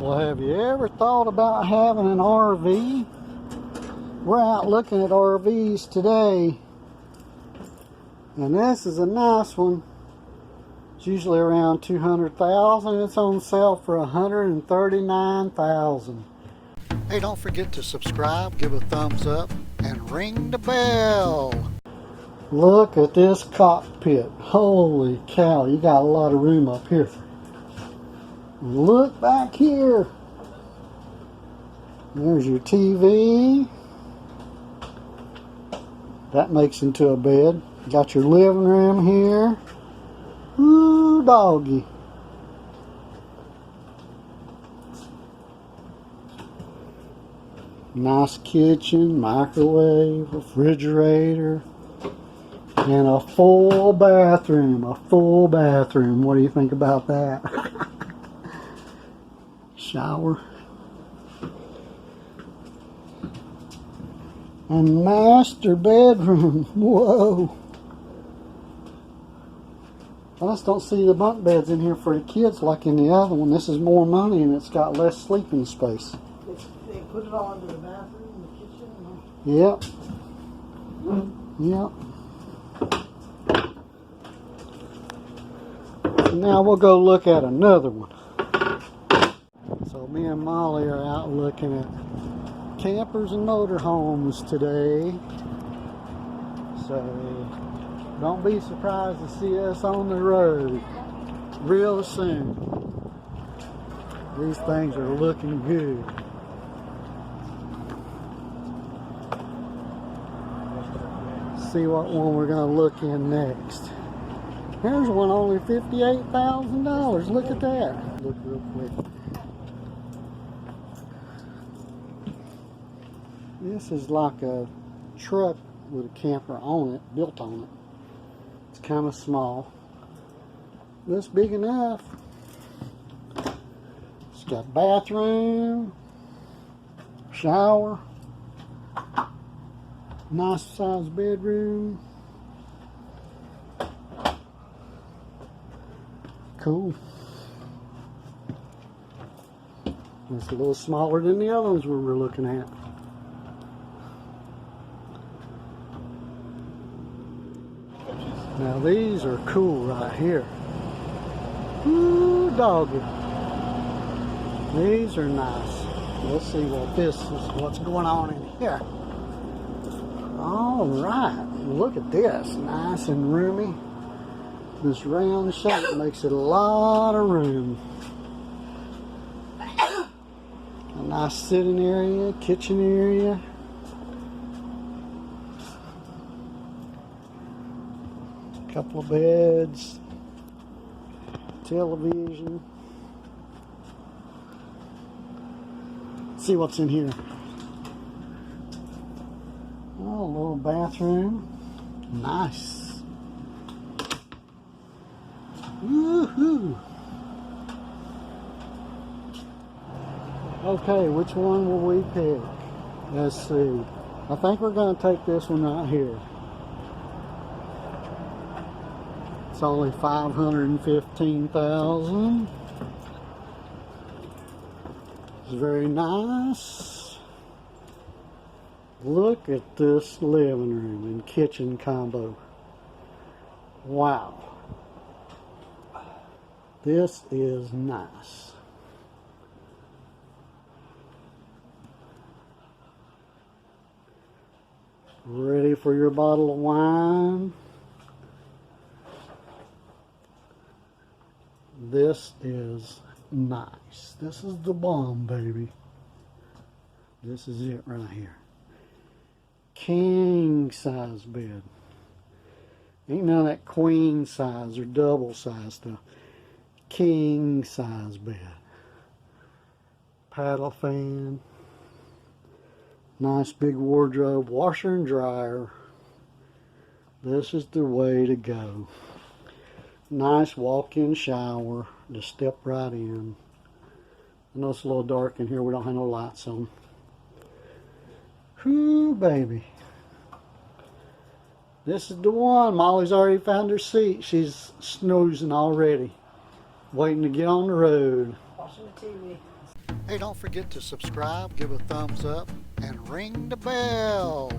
Well, have you ever thought about having an RV? We're out looking at RVs today, and this is a nice one. It's usually around $200,000. It's on sale for $139,000. Hey, don't forget to subscribe, give a thumbs up, and ring the bell. Look at this cockpit. Holy cow, you got a lot of room up here. Look back here. There's your TV. That makes into a bed. Got your living room here. Ooh, doggy. Nice kitchen, microwave, refrigerator, and a full bathroom. A full bathroom. What do you think about that? Shower. And master bedroom. Whoa. I just don't see the bunk beds in here for the kids like in the other one. This is more money and it's got less sleeping space. They put it all into the bathroom, the kitchen? Yep. Now we'll go look at another one. So me and Molly are out looking at campers and motorhomes today. So don't be surprised to see us on the road real soon. These things are looking good. See what one we're going to look in next. Here's one only $58,000. Look at that. Look real quick. This is like a truck with a camper on it, built on it. It's kind of small. This big enough. It's got bathroom, shower, nice sized bedroom. Cool. It's a little smaller than the other ones we were looking at. Now these are cool right here. Ooh, doggy. These are nice. Let's see what's going on in here. All right, look at this, nice and roomy. This round shape makes it a lot of room. A nice sitting area, kitchen area. Couple of beds, television. Let's see what's in here. Oh, a little bathroom. Nice. Woohoo! Okay, which one will we pick? Let's see. I think we're going to take this one right here. It's only $515,000. It's very nice. Look at this living room and kitchen combo. Wow. This is nice. Ready for your bottle of wine? This is nice. This is the bomb, baby. This is it right here. King size bed. Ain't none of that queen size or double size stuff. King size bed. Paddle fan. Nice big wardrobe. Washer and dryer. This is the way to go. Nice walk-in shower. Just step right in. I know it's a little dark in here. We don't have no lights on. Whoo, baby. This is the one. Molly's already found her seat. She's snoozing already. Waiting to get on the road. Watching the TV. Hey, don't forget to subscribe, give a thumbs up, and ring the bell.